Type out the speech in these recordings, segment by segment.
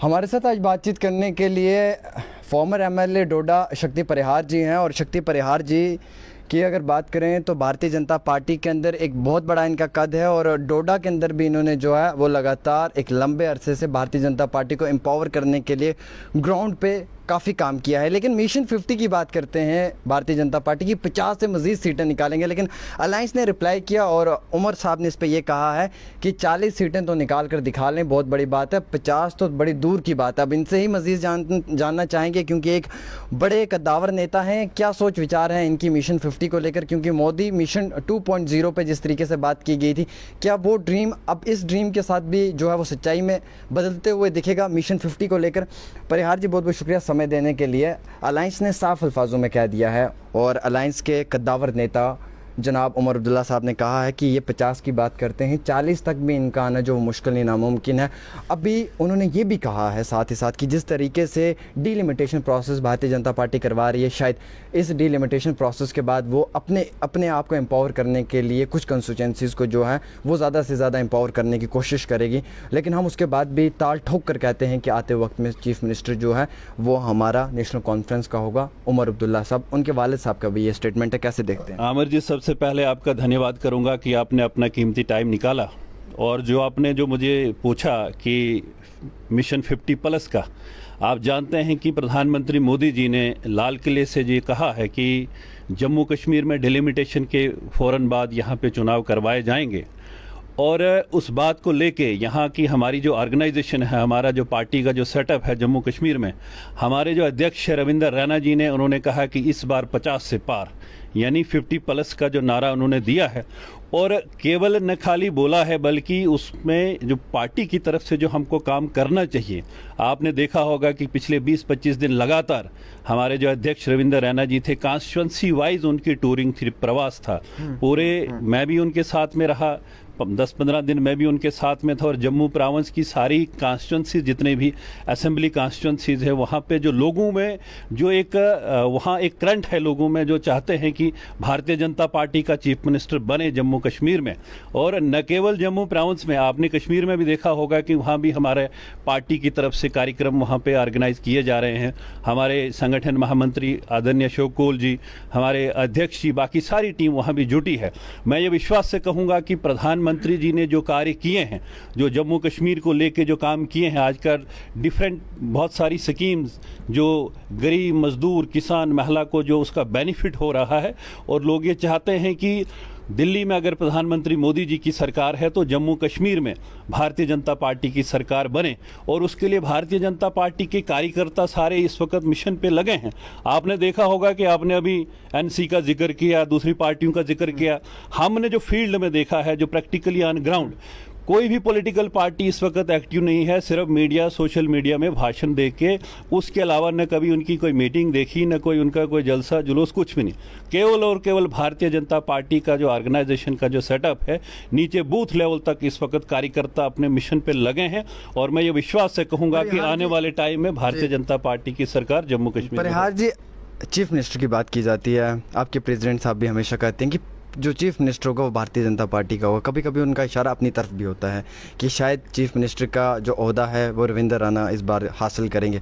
हमारे साथ आज बातचीत करने के लिए फॉर्मर एमएलए डोडा शक्ति परिहार जी हैं। और शक्ति परिहार जी की अगर बात करें तो भारतीय जनता पार्टी के अंदर एक बहुत बड़ा इनका कद है और डोडा के अंदर भी इन्होंने जो है वो लगातार एक लंबे अरसे से भारतीय जनता पार्टी को एम्पावर करने के लिए ग्राउंड पे काफ़ी काम किया है। लेकिन मिशन 50 की बात करते हैं, भारतीय जनता पार्टी की 50 से मज़ीद सीटें निकालेंगे, लेकिन अलायंस ने रिप्लाई किया और उमर साहब ने इस पर यह कहा है कि 40 सीटें तो निकाल कर दिखा लें, बहुत बड़ी बात है, 50 तो बड़ी दूर की बात है। अब इनसे ही मज़ीद जानना चाहेंगे क्योंकि एक बड़े कद्दावर नेता हैं, क्या सोच विचार हैं इनकी मिशन 50 को लेकर, क्योंकि मोदी मिशन 2.0 पे जिस तरीके से बात की गई थी, क्या वो ड्रीम अब इस ड्रीम के साथ भी जो है वो सच्चाई में बदलते हुए दिखेगा मिशन 50 को लेकर। परिहार जी बहुत बहुत शुक्रिया समय देने के लिए। अलायंस ने साफ अल्फाजों में कह दिया है और अलायंस के कद्दावर नेता जनाब उमर अब्दुल्ला साहब ने कहा है कि ये 50 की बात करते हैं, 40 तक भी इनका आना जो मुश्किल नहीं नामुमकिन है। अभी उन्होंने ये भी कहा है साथ ही साथ कि जिस तरीके से delimitation process Bharatiya Janata party करवा रही है, शायद इस डीलिमिटेशन प्रोसेस के बाद वो अपने आप को एम्पावर करने के लिए कुछ कंस्टिट्यूंसीज़ को जो है वो ज़्यादा से ज़्यादा एम्पावर करने की कोशिश करेगी। लेकिन हम उसके बाद भी ताल ठोक कर कहते हैं कि आते वक्त में चीफ मिनिस्टर जो है वो हमारा नेशनल कॉन्फ्रेंस का होगा। उमर अब्दुल्ला साहब, उनके वालिद साहब का भी ये स्टेटमेंट है, कैसे देखते हैं? आमिर जी, सबसे पहले आपका धन्यवाद करूंगा कि आपने अपना कीमती टाइम निकाला और जो आपने जो मुझे पूछा कि मिशन 50 प्लस का, आप जानते हैं कि प्रधानमंत्री मोदी जी ने लाल किले से ये कहा है कि जम्मू कश्मीर में डिलिमिटेशन के फ़ौरन बाद यहाँ पे चुनाव करवाए जाएंगे। और उस बात को लेके यहाँ की हमारी जो ऑर्गेनाइजेशन है, हमारा जो पार्टी का जो सेटअप है जम्मू कश्मीर में, हमारे जो अध्यक्ष रविंदर रैना जी ने उन्होंने कहा कि इस बार 50 से पार यानी 50 प्लस का जो नारा उन्होंने दिया है। और केवल न खाली बोला है बल्कि उसमें जो पार्टी की तरफ से जो हमको काम करना चाहिए, आपने देखा होगा कि पिछले 20-25 दिन लगातार हमारे जो अध्यक्ष रविंदर रैना जी थे, कॉन्स्टिट्यूंसी वाइज उनकी टूरिंग थी, प्रवास था पूरे, मैं भी उनके साथ में रहा 10-15 दिन मैं भी उनके साथ में था। और जम्मू प्राविंस की सारी कॉन्स्टिट्यूंसी, जितने भी असेंबली कॉन्स्टिट्यूंसीज है, वहाँ पे जो लोगों में जो एक वहाँ एक करंट है लोगों में जो चाहते हैं कि भारतीय जनता पार्टी का चीफ मिनिस्टर बने जम्मू कश्मीर में। और न केवल जम्मू प्राविंस में, आपने कश्मीर में भी देखा होगा कि वहाँ भी हमारे पार्टी की तरफ से कार्यक्रम वहाँ पे ऑर्गेनाइज किए जा रहे हैं। हमारे संगठन महामंत्री आदरणीय अशोक कोल जी, हमारे अध्यक्ष जी, बाकी सारी टीम वहाँ भी जुटी है। मैं ये विश्वास से कहूँगा कि प्रधानमंत्री जी ने जो कार्य किए हैं, जो जम्मू कश्मीर को लेके जो काम किए हैं, आजकल डिफरेंट बहुत सारी स्कीम्स जो गरीब मजदूर किसान महिला को जो उसका बेनिफिट हो रहा है। और लोग ये चाहते हैं कि दिल्ली में अगर प्रधानमंत्री मोदी जी की सरकार है तो जम्मू कश्मीर में भारतीय जनता पार्टी की सरकार बने। और उसके लिए भारतीय जनता पार्टी के कार्यकर्ता सारे इस वक्त मिशन पे लगे हैं। आपने देखा होगा कि आपने अभी एनसी का जिक्र किया, दूसरी पार्टियों का जिक्र किया, हमने जो फील्ड में देखा है, जो प्रैक्टिकली ऑन ग्राउंड, कोई भी पॉलिटिकल पार्टी इस वक्त एक्टिव नहीं है, सिर्फ मीडिया, सोशल मीडिया में भाषण दे के, उसके अलावा न कभी उनकी कोई मीटिंग देखी, न कोई उनका कोई जलसा जुलूस, कुछ भी नहीं। केवल और केवल भारतीय जनता पार्टी का जो ऑर्गेनाइजेशन का जो सेटअप है, नीचे बूथ लेवल तक इस वक्त कार्यकर्ता अपने मिशन पे लगे हैं। और मैं ये विश्वास से कहूँगा कि आने वाले टाइम में भारतीय जनता पार्टी की सरकार जम्मू कश्मीर। परिहार जी, चीफ मिनिस्टर की बात की जाती है, आपके प्रेसिडेंट साहब भी हमेशा कहते हैं कि जो चीफ मिनिस्टर होगा वो भारतीय जनता पार्टी का होगा। कभी कभी उनका इशारा अपनी तरफ भी होता है कि शायद चीफ मिनिस्टर का जो ओहदा है वो रविंदर रैना इस बार हासिल करेंगे।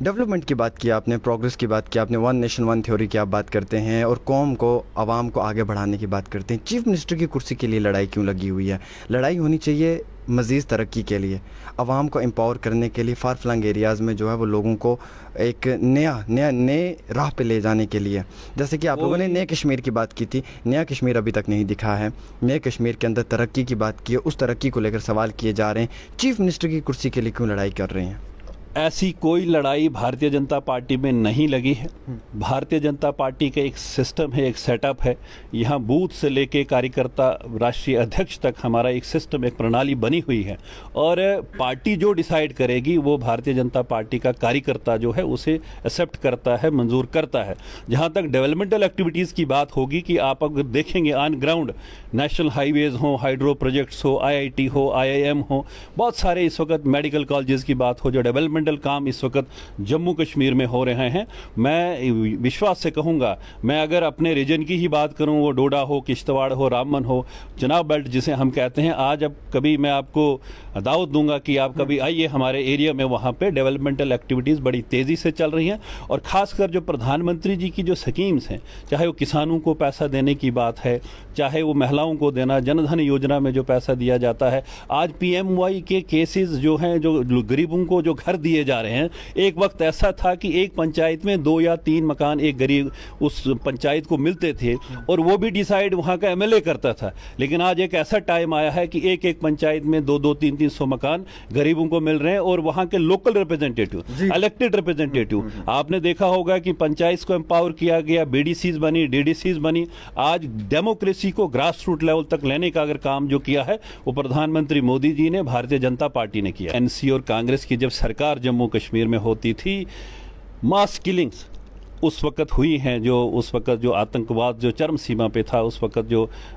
डेवलपमेंट की बात की आपने, प्रोग्रेस की बात की आपने, वन नेशन वन थ्योरी की आप बात करते हैं और कौम को, आवाम को आगे बढ़ाने की बात करते हैं। चीफ मिनिस्टर की कुर्सी के लिए लड़ाई क्यों लगी हुई है? लड़ाई होनी चाहिए मज़ीद तरक्की के लिए, आवाम को एम्पावर करने के लिए, फार फ्लंग एरियाज़ में जो है वो लोगों को एक नए राह पे ले जाने के लिए। जैसे कि आप लोगों ने नए कश्मीर की बात की थी, नया कश्मीर अभी तक नहीं दिखा है, नए कश्मीर के अंदर तरक्की की बात की है, उस तरक्की को लेकर सवाल किए जा रहे हैं। चीफ मिनिस्टर की कुर्सी के लिए क्यों लड़ाई कर रहे हैं? ऐसी कोई लड़ाई भारतीय जनता पार्टी में नहीं लगी है। भारतीय जनता पार्टी का एक सिस्टम है, एक सेटअप है। यहाँ बूथ से लेके कार्यकर्ता, राष्ट्रीय अध्यक्ष तक हमारा एक सिस्टम, एक प्रणाली बनी हुई है। और पार्टी जो डिसाइड करेगी वो भारतीय जनता पार्टी का कार्यकर्ता जो है उसे एक्सेप्ट करता है, मंजूर करता है। जहाँ तक डेवलपमेंटल एक्टिविटीज़ की बात होगी कि आप अगर देखेंगे ऑन ग्राउंड, नेशनल हाईवेज हो, हाइड्रो प्रोजेक्ट्स हो, IIT हो, IIM हो, बहुत सारे इस वक्त मेडिकल कॉलेजेस की बात हो, जो डेवलपमेंट डेवलपमेंटल काम इस वक्त जम्मू कश्मीर में हो रहे हैं। मैं विश्वास से कहूँगा, मैं अगर अपने रीजन की ही बात करूँ, वो डोडा हो, किश्तवाड़ हो, रामबन हो, चनाब बेल्ट जिसे हम कहते हैं, आज अब कभी मैं आपको दावत दूंगा कि आप कभी आइए हमारे एरिया में, वहाँ पे डेवलपमेंटल एक्टिविटीज़ बड़ी तेज़ी से चल रही हैं। और ख़ासकर जो प्रधानमंत्री जी की जो स्कीम्स हैं, चाहे वो किसानों को पैसा देने की बात है, चाहे वो महिलाओं को देना, जनधन योजना में जो पैसा दिया जाता है, आज PMY के केसेस जो हैं, जो गरीबों को जो घर दिए जा रहे हैं। एक वक्त ऐसा था कि एक पंचायत में 2 या 3 मकान एक गरीब उस पंचायत को मिलते थे और वो भी डिसाइड वहाँ का MLA करता था। लेकिन आज एक ऐसा टाइम आया है कि एक एक पंचायत में 2-2, 300 मकान गरीबों को मिल रहे हैं और वहाँ के लोकल रिप्रेजेंटेटिव, इलेक्टेड रिप्रेजेंटेटिव, आपने देखा होगा कि पंचायत को एम्पावर किया गया, BDCs बनी, DDCs बनी। आज डेमोक्रेसी को ग्रास रूट लेवल तक लेने का अगर काम जो किया है वो प्रधानमंत्री मोदी जी ने, भारतीय जनता पार्टी ने किया। NC और कांग्रेस की जब सरकार जम्मू कश्मीर में होती थी, मास किलिंग्स उस वक़्त हुई हैं, जो उस वक़्त जो आतंकवाद जो चरम सीमा पे था, उस वक़्त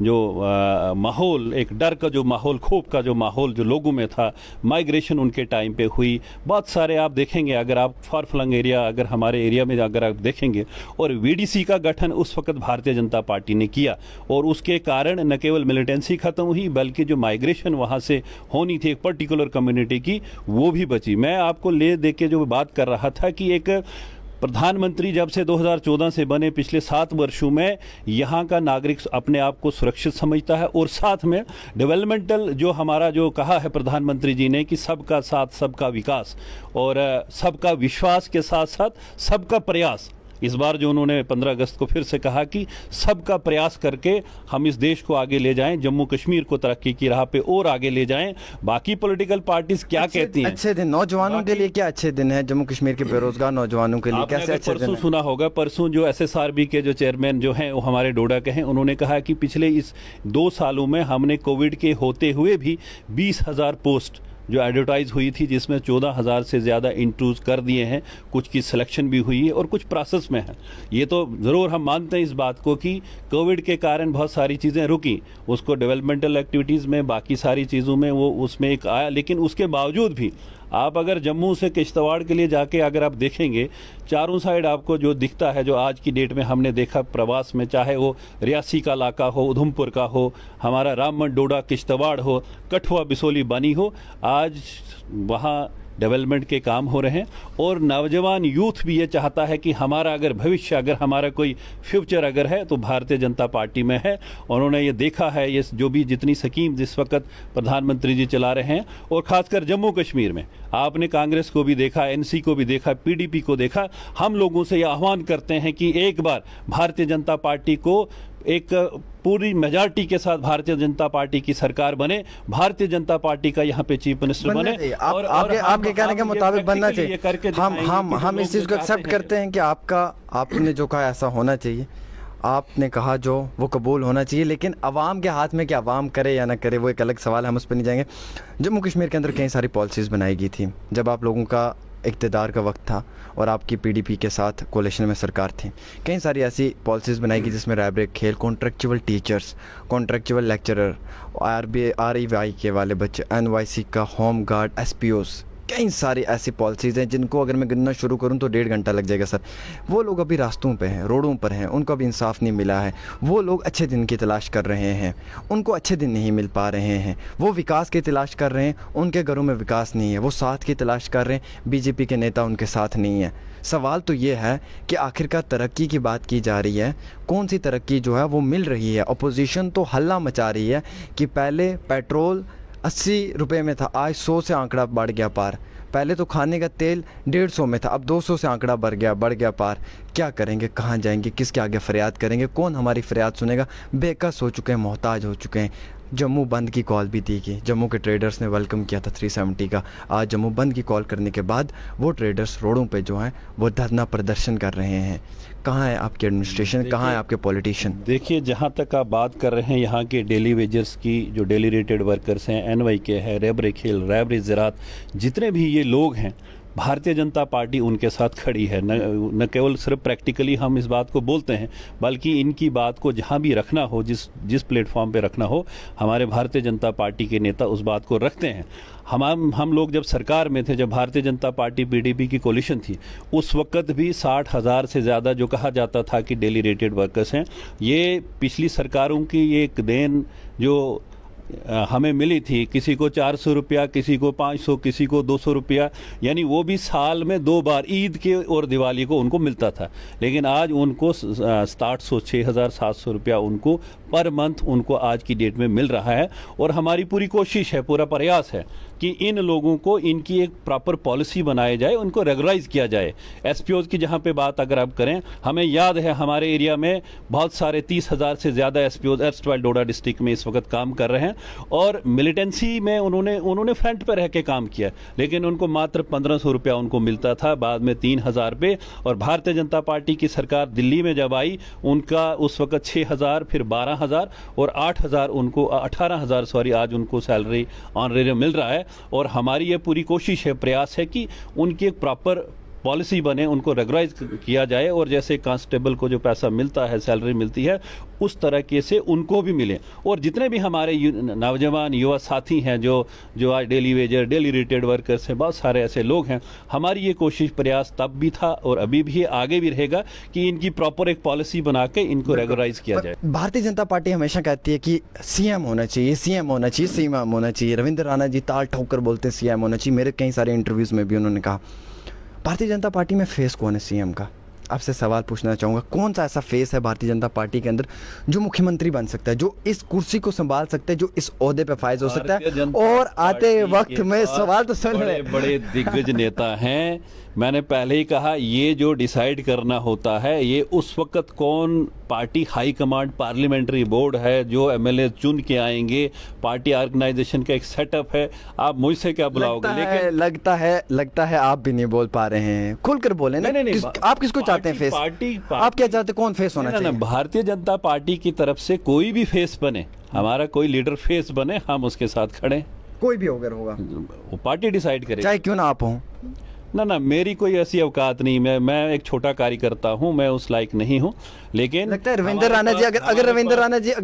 जो माहौल, एक डर का जो माहौल, खौफ का जो माहौल जो लोगों में था, माइग्रेशन उनके टाइम पे हुई। बहुत सारे आप देखेंगे, अगर आप फार फ्लंग एरिया, अगर हमारे एरिया में अगर आप देखेंगे, और VDC का गठन उस वक़्त भारतीय जनता पार्टी ने किया और उसके कारण न केवल मिलिटेंसी ख़त्म हुई बल्कि जो माइग्रेशन वहाँ से होनी थी एक पर्टिकुलर कम्युनिटी की, वो भी बची। मैं आपको ले दे के जो बात कर रहा था कि एक प्रधानमंत्री जब से 2014 से बने, पिछले 7 वर्षों में यहाँ का नागरिक अपने आप को सुरक्षित समझता है और साथ में डेवलपमेंटल जो हमारा जो कहा है प्रधानमंत्री जी ने कि सबका साथ सबका विकास और सबका विश्वास के साथ साथ सबका प्रयास। इस बार जो उन्होंने 15 अगस्त को फिर से कहा कि सबका प्रयास करके हम इस देश को आगे ले जाएं, जम्मू कश्मीर को तरक्की की राह पे और आगे ले जाएं। बाकी पॉलिटिकल पार्टीज क्या कहती हैं? अच्छे दिन नौजवानों के लिए क्या अच्छे दिन है जम्मू कश्मीर के बेरोजगार नौजवानों के लिए? कैसे अच्छे दिन? परसों सुना होगा, परसों जो SSRB के जो चेयरमैन जो हैं वो हमारे डोडा के हैं, उन्होंने कहा कि पिछले इस 2 सालों में हमने कोविड के होते हुए भी 20,000 पोस्ट जो एडवर्टाइज हुई थी, जिसमें 14,000 से ज़्यादा इंटरव्यूज कर दिए हैं, कुछ की सिलेक्शन भी हुई है और कुछ प्रोसेस में है। ये तो ज़रूर हम मानते हैं इस बात को कि कोविड के कारण बहुत सारी चीज़ें रुकी, उसको डेवलपमेंटल एक्टिविटीज़ में, बाकी सारी चीज़ों में वो उसमें एक आया। लेकिन उसके बावजूद भी आप अगर जम्मू से किश्तवाड़ के लिए जाके अगर आप देखेंगे, चारों साइड आपको जो दिखता है, जो आज की डेट में हमने देखा प्रवास में, चाहे वो रियासी का इलाका हो, उधमपुर का हो, हमारा रामबन, डोडा, किश्तवाड़ हो, कठुआ, बिसोली, बनी हो, आज वहाँ डेवलपमेंट के काम हो रहे हैं। और नौजवान यूथ भी ये चाहता है कि हमारा अगर भविष्य, अगर हमारा कोई फ्यूचर अगर है तो भारतीय जनता पार्टी में है। उन्होंने ये देखा है, ये जो भी जितनी स्कीम जिस वक्त प्रधानमंत्री जी चला रहे हैं, और ख़ासकर जम्मू कश्मीर में आपने कांग्रेस को भी देखा, NC को भी देखा, PDP को देखा। हम लोगों से ये आह्वान करते हैं कि एक बार भारतीय जनता पार्टी को एक पूरी मेजॉरिटी के साथ भारतीय जनता पार्टी की सरकार बने, भारतीय जनता पार्टी का यहाँ पे चीफ मिनिस्टर बने। और आपके कहने के मुताबिक बनना चाहिए। हम इस चीज़ को एक्सेप्ट करते हैं कि आपने जो कहा ऐसा होना चाहिए, आपने कहा जो वो कबूल होना चाहिए। लेकिन अवाम के हाथ में कि अवाम करे या ना करे वो एक अलग सवाल है, हम उस पर नहीं जाएंगे। जम्मू कश्मीर के अंदर कई सारी पॉलिसीज़ बनाई गई थी जब आप लोगों का इक़्तिदार का वक्त था और आपकी PDP के साथ कोलिशन में सरकार थी। कई सारी ऐसी पॉलिसीज़ बनाई गई जिसमें रैबरेक खेल, contractual teachers, contractual lecturer, REY के वाले बच्चे, NYC का, होम गार्ड, SPOs, कई सारी ऐसी पॉलिसीज़ हैं जिनको अगर मैं गिनना शुरू करूं तो 1.5 घंटा लग जाएगा सर। वो लोग अभी रास्तों पे हैं, रोडों पर हैं, उनको अभी इंसाफ नहीं मिला है। वो लोग अच्छे दिन की तलाश कर रहे हैं, उनको अच्छे दिन नहीं मिल पा रहे हैं। वो विकास की तलाश कर रहे हैं, उनके घरों में विकास नहीं है। वो साथ की तलाश कर रहे हैं, BJP के नेता उनके साथ नहीं है। सवाल तो ये है कि आखिरकार तरक्की की बात की जा रही है, कौन सी तरक्की जो है वो मिल रही है? अपोजिशन तो हल्ला मचा रही है कि पहले पेट्रोल 80 रुपये में था, आज 100 से आंकड़ा बढ़ गया पार। पहले तो खाने का तेल 150 में था, अब 200 से आंकड़ा बढ़ गया पार। क्या करेंगे, कहाँ जाएंगे, किसके आगे फरियाद करेंगे, कौन हमारी फरियाद सुनेगा? बेकस हो चुके हैं, मोहताज हो चुके हैं। जम्मू बंद की कॉल भी दी गई, जम्मू के ट्रेडर्स ने वेलकम किया था 370 का। आज जम्मू बंद की कॉल करने के बाद वो ट्रेडर्स रोडों पे जो हैं वो धरना प्रदर्शन कर रहे हैं। कहाँ है आपकी एडमिनिस्ट्रेशन, कहाँ है आपके पॉलिटिशियन? देखिए, जहाँ तक आप बात कर रहे हैं यहाँ के डेली वेजर्स की, जो डेली रेटेड वर्कर्स हैं, NYK है, रेबरेक हिल, रैबरी ज़रात, जितने भी ये लोग हैं, भारतीय जनता पार्टी उनके साथ खड़ी है। न केवल सिर्फ प्रैक्टिकली हम इस बात को बोलते हैं, बल्कि इनकी बात को जहां भी रखना हो, जिस प्लेटफॉर्म पे रखना हो, हमारे भारतीय जनता पार्टी के नेता उस बात को रखते हैं। हम लोग जब सरकार में थे, जब भारतीय जनता पार्टी पीडीपी की कोलिशन थी, उस वक्त भी 60,000 से ज़्यादा जो कहा जाता था कि डेली रेटेड वर्कर्स हैं, ये पिछली सरकारों की एक देन जो हमें मिली थी। किसी को 400 रुपया, किसी को 500, किसी को 200 रुपया, यानी वो भी साल में 2 बार, ईद के और दिवाली को उनको मिलता था। लेकिन आज उनको 700, 6,700 रुपया उनको पर मंथ उनको आज की डेट में मिल रहा है। और हमारी पूरी कोशिश है, पूरा प्रयास है कि इन लोगों को इनकी एक प्रॉपर पॉलिसी बनाई जाए, उनको रेगुलाइज किया जाए। एसपीओज की जहाँ पे बात अगर आप करें, हमें याद है हमारे एरिया में बहुत सारे 30,000 से ज़्यादा एसपीओज एर्स्टवाइल डोडा डिस्ट्रिक्ट में इस वक्त काम कर रहे हैं, और मिलिटेंसी में उन्होंने फ्रंट पर रह के काम किया, लेकिन उनको मात्र 1,500 रुपया उनको मिलता था, बाद में 3,000 पे। और भारतीय जनता पार्टी की सरकार दिल्ली में जब आई, उनका उस वक्त 6,000, फिर 12,000 और 8,000 उनको 18,000 सॉरी आज उनको सैलरी ऑनरेरियम मिल रहा है। और हमारी ये पूरी कोशिश है, प्रयास है कि उनकी एक प्रॉपर पॉलिसी बने, उनको रेगुलाइज किया जाए, और जैसे कांस्टेबल को जो पैसा मिलता है, सैलरी मिलती है, उस तरह से उनको भी मिले। और जितने भी हमारे नौजवान युवा साथी हैं जो आज daily Vaser, daily rated workers हैं, बहुत सारे ऐसे लोग हैं, हमारी ये कोशिश प्रयास तब भी था और अभी भी है, आगे भी रहेगा कि इनकी प्रॉपर एक पॉलिसी बना के इनको रेगुलाइज किया जाए। भारतीय जनता पार्टी हमेशा कहती है कि सीएम होना चाहिए, सीएम होना चाहिए, सीएम होना चाहिए। रविंद्र राणा जी ताल ठोक कर बोलते हैं सीएम होना चाहिए। मेरे कई सारे इंटरव्यूज़ में भी उन्होंने कहा। भारतीय जनता पार्टी में फेस कौन है सीएम का? आपसे सवाल पूछना चाहूँगा, कौन सा ऐसा फेस है भारतीय जनता पार्टी के अंदर जो मुख्यमंत्री बन सकता है, जो इस कुर्सी को संभाल सकता है, जो इस ओहदे पे फायज हो सकता है? और आते वक्त में सवाल तो सुन ले, बड़े दिग्गज नेता हैं। मैंने पहले ही कहा, ये जो डिसाइड करना होता है, ये उस वक्त कौन party high command, parliamentary board है जो एमएलए चुन के आएंगे, पार्टी ऑर्गेनाइजेशन का एक सेटअप है। आप मुझसे क्या बुलाओगे? लेकिन लगता है आप भी नहीं बोल पा रहे हैं, खुलकर बोले ना। नहीं, आप किसको चाहते हैं फेस? आप क्या चाहते हैं, कौन फेस होना चाहिए? भारतीय जनता पार्टी की तरफ से कोई भी फेस बने, हमारा कोई लीडर फेस बने, हम उसके साथ खड़े। कोई भी अगर होगा वो पार्टी डिसाइड करे, चाहे क्यों ना आप हो। ना मेरी कोई ऐसी औकात नहीं, मैं एक छोटा कार्यकर्ता हूं, मैं उस लायक नहीं हूं। लेकिन लगता है रविंद्र राणा जी, अगर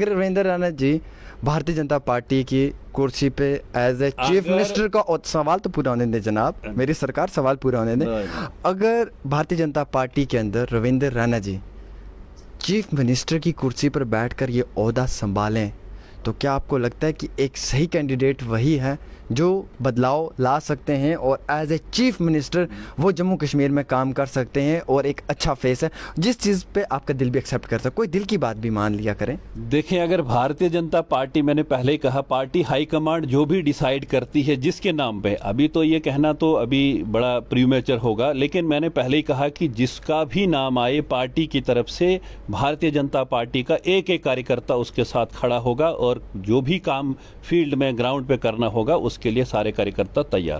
रविंद्र राणा जी भारतीय जनता पार्टी की कुर्सी पे एज ए चीफ मिनिस्टर का, सवाल तो पूरा होने दें जनाब, मेरी सरकार सवाल पूरा होने दें। अगर भारतीय जनता पार्टी के अंदर रविंद्र राणा जी चीफ मिनिस्टर की कुर्सी पर बैठकर ये ओहदा संभालें, तो क्या आपको लगता है कि एक सही कैंडिडेट वही है जो बदलाव ला सकते हैं और एज ए चीफ मिनिस्टर वो जम्मू कश्मीर में काम कर सकते हैं और एक अच्छा फेस है जिस चीज़ पे आपका दिल भी एक्सेप्ट कर सकता, कोई दिल की बात भी मान लिया करें? देखें, अगर भारतीय जनता पार्टी, मैंने पहले ही कहा, पार्टी हाईकमांड जो भी डिसाइड करती है जिसके नाम पे, अभी तो ये कहना तो अभी बड़ा प्रीमेचर होगा, लेकिन मैंने पहले ही कहा कि जिसका भी नाम आए पार्टी की तरफ से, भारतीय जनता पार्टी का एक एक कार्यकर्ता उसके साथ खड़ा होगा और जो भी काम फील्ड में ग्राउंड पे करना होगा उसके लिए सारे कार्यकर्ता तैयार हों।